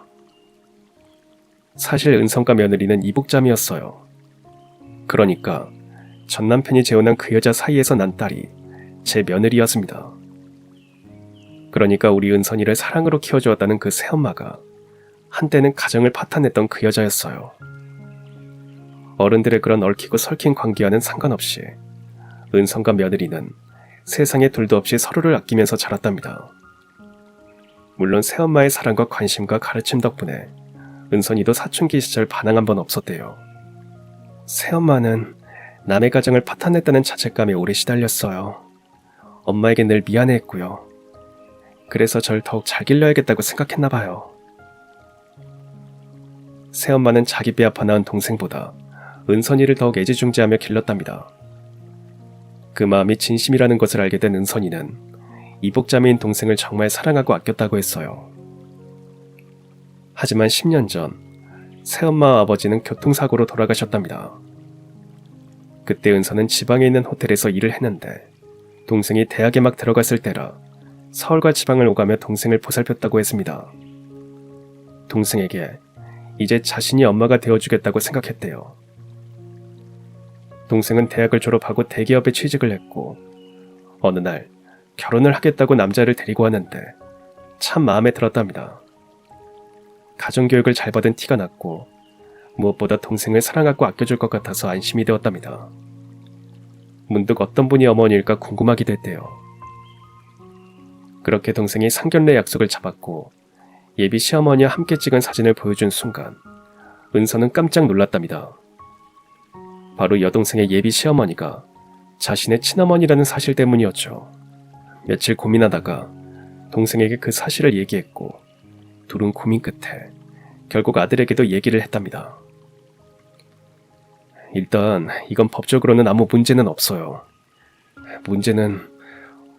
사실 은선과 며느리는 이복자매였어요. 그러니까 전 남편이 재혼한 그 여자 사이에서 난 딸이 제 며느리였습니다. 그러니까 우리 은선이를 사랑으로 키워주었다는 그 새엄마가 한때는 가정을 파탄냈던 그 여자였어요. 어른들의 그런 얽히고 설킨 관계와는 상관없이 은선과 며느리는 세상에 둘도 없이 서로를 아끼면서 자랐답니다. 물론 새엄마의 사랑과 관심과 가르침 덕분에 은선이도 사춘기 시절 반항 한 번 없었대요. 새엄마는 남의 가정을 파탄냈다는 자책감에 오래 시달렸어요. 엄마에게 늘 미안해했고요. 그래서 절 더욱 잘 길러야겠다고 생각했나 봐요. 새엄마는 자기 배 아파 낳은 동생보다 은선이를 더욱 애지중지하며 길렀답니다. 그 마음이 진심이라는 것을 알게 된 은선이는 이복자매인 동생을 정말 사랑하고 아꼈다고 했어요. 하지만 10년 전 새엄마와 아버지는 교통사고로 돌아가셨답니다. 그때 은선은 지방에 있는 호텔에서 일을 했는데 동생이 대학에 막 들어갔을 때라 서울과 지방을 오가며 동생을 보살폈다고 했습니다. 동생에게 이제 자신이 엄마가 되어주겠다고 생각했대요. 동생은 대학을 졸업하고 대기업에 취직을 했고 어느 날 결혼을 하겠다고 남자를 데리고 왔는데 참 마음에 들었답니다. 가정교육을 잘 받은 티가 났고 무엇보다 동생을 사랑하고 아껴줄 것 같아서 안심이 되었답니다. 문득 어떤 분이 어머니일까 궁금하기도 했대요. 그렇게 동생이 상견례 약속을 잡았고 예비 시어머니와 함께 찍은 사진을 보여준 순간 은서는 깜짝 놀랐답니다. 바로 여동생의 예비 시어머니가 자신의 친어머니라는 사실 때문이었죠. 며칠 고민하다가 동생에게 그 사실을 얘기했고 둘은 고민 끝에 결국 아들에게도 얘기를 했답니다. 일단 이건 법적으로는 아무 문제는 없어요. 문제는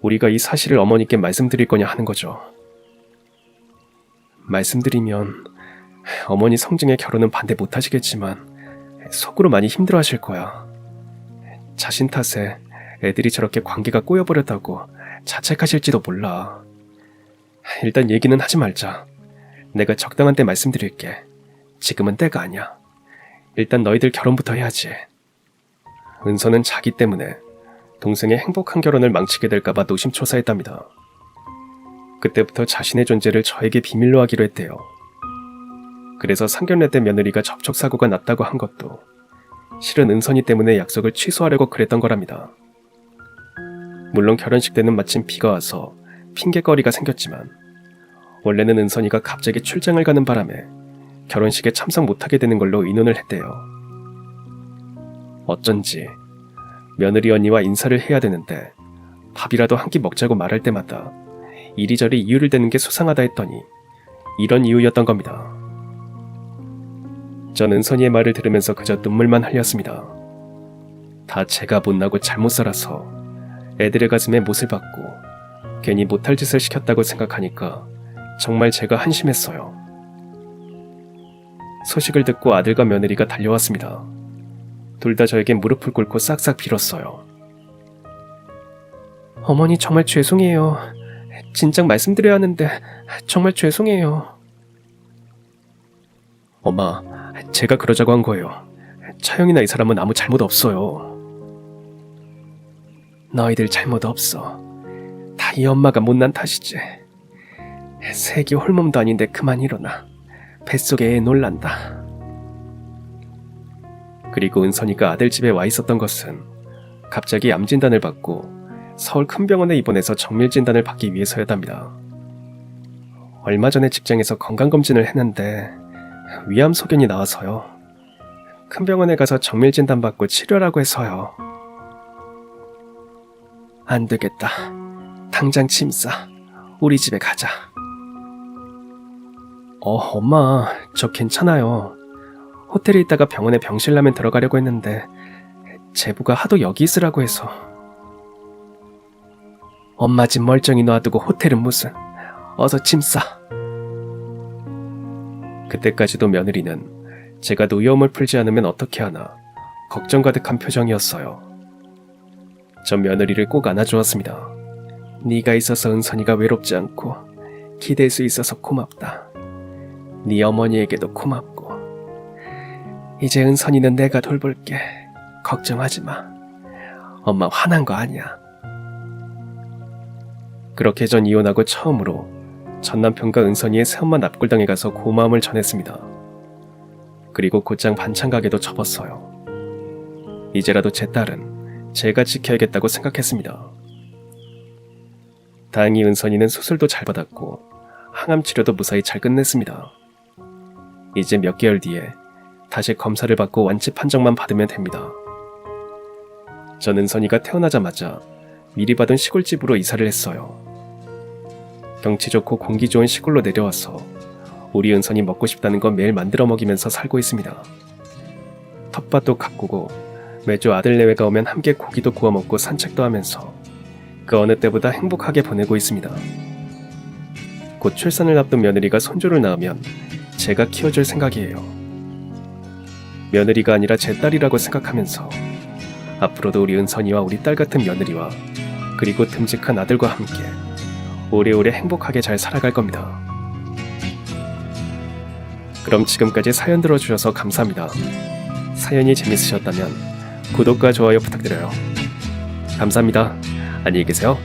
우리가 이 사실을 어머니께 말씀드릴 거냐 하는 거죠. 말씀드리면 어머니 성징의 결혼은 반대 못 하시겠지만 속으로 많이 힘들어 하실 거야. 자신 탓에 애들이 저렇게 관계가 꼬여버렸다고 자책하실지도 몰라. 일단 얘기는 하지 말자. 내가 적당한 때 말씀드릴게. 지금은 때가 아니야. 일단 너희들 결혼부터 해야지. 은서는 자기 때문에 동생의 행복한 결혼을 망치게 될까봐 노심초사했답니다. 그때부터 자신의 존재를 저에게 비밀로 하기로 했대요. 그래서 상견례 때 며느리가 접촉사고가 났다고 한 것도 실은 은선이 때문에 약속을 취소하려고 그랬던 거랍니다. 물론 결혼식 때는 마침 비가 와서 핑계거리가 생겼지만 원래는 은선이가 갑자기 출장을 가는 바람에 결혼식에 참석 못하게 되는 걸로 의논을 했대요. 어쩐지 며느리 언니와 인사를 해야 되는데 밥이라도 한 끼 먹자고 말할 때마다 이리저리 이유를 대는 게 수상하다 했더니 이런 이유였던 겁니다. 전 은선이의 말을 들으면서 그저 눈물만 흘렸습니다. 다 제가 못나고 잘못 살아서 애들의 가슴에 못을 박고 괜히 못할 짓을 시켰다고 생각하니까 정말 제가 한심했어요. 소식을 듣고 아들과 며느리가 달려왔습니다. 둘 다 저에게 무릎을 꿇고 싹싹 빌었어요. 어머니 정말 죄송해요. 진작 말씀드려야 하는데 정말 죄송해요. 엄마, 제가 그러자고 한 거예요. 차영이나 이 사람은 아무 잘못 없어요. 너희들 잘못 없어. 다 이 엄마가 못난 탓이지. 새끼 홀몸도 아닌데 그만 일어나. 뱃속에 애 놀란다. 그리고 은선이가 아들 집에 와 있었던 것은 갑자기 암 진단을 받고 서울 큰 병원에 입원해서 정밀 진단을 받기 위해서였답니다. 얼마 전에 직장에서 건강검진을 했는데 위암 소견이 나와서요. 큰 병원에 가서 정밀 진단 받고 치료라고 해서요. 안 되겠다. 당장 짐 싸. 우리 집에 가자. 엄마, 저 괜찮아요. 호텔에 있다가 병원에 병실 나면 들어가려고 했는데 제부가 하도 여기 있으라고 해서. 엄마 집 멀쩡히 놔두고 호텔은 무슨. 어서 짐 싸. 그때까지도 며느리는 제가 노여움을 풀지 않으면 어떻게 하나 걱정 가득한 표정이었어요. 전 며느리를 꼭 안아주었습니다. 네가 있어서 은선이가 외롭지 않고 기댈 수 있어서 고맙다. 네 어머니에게도 고맙고. 이제 은선이는 내가 돌볼게. 걱정하지 마. 엄마 화난 거 아니야. 그렇게 전 이혼하고 처음으로 전 남편과 은선이의 새엄마 납골당에 가서 고마움을 전했습니다. 그리고 곧장 반찬 가게도 접었어요. 이제라도 제 딸은 제가 지켜야겠다고 생각했습니다. 다행히 은선이는 수술도 잘 받았고 항암 치료도 무사히 잘 끝냈습니다. 이제 몇 개월 뒤에 다시 검사를 받고 완치 판정만 받으면 됩니다. 전 은선이가 태어나자마자 미리 받은 시골집으로 이사를 했어요. 경치 좋고 공기 좋은 시골로 내려와서 우리 은선이 먹고 싶다는 거 매일 만들어 먹이면서 살고 있습니다. 텃밭도 가꾸고 매주 아들 내외가 오면 함께 고기도 구워 먹고 산책도 하면서 그 어느 때보다 행복하게 보내고 있습니다. 곧 출산을 앞둔 며느리가 손주를 낳으면 제가 키워줄 생각이에요. 며느리가 아니라 제 딸이라고 생각하면서 앞으로도 우리 은선이와 우리 딸 같은 며느리와 그리고 듬직한 아들과 함께 오래오래 행복하게 잘 살아갈 겁니다. 그럼 지금까지 사연 들어주셔서 감사합니다. 사연이 재밌으셨다면 구독과 좋아요 부탁드려요. 감사합니다. 안녕히 계세요.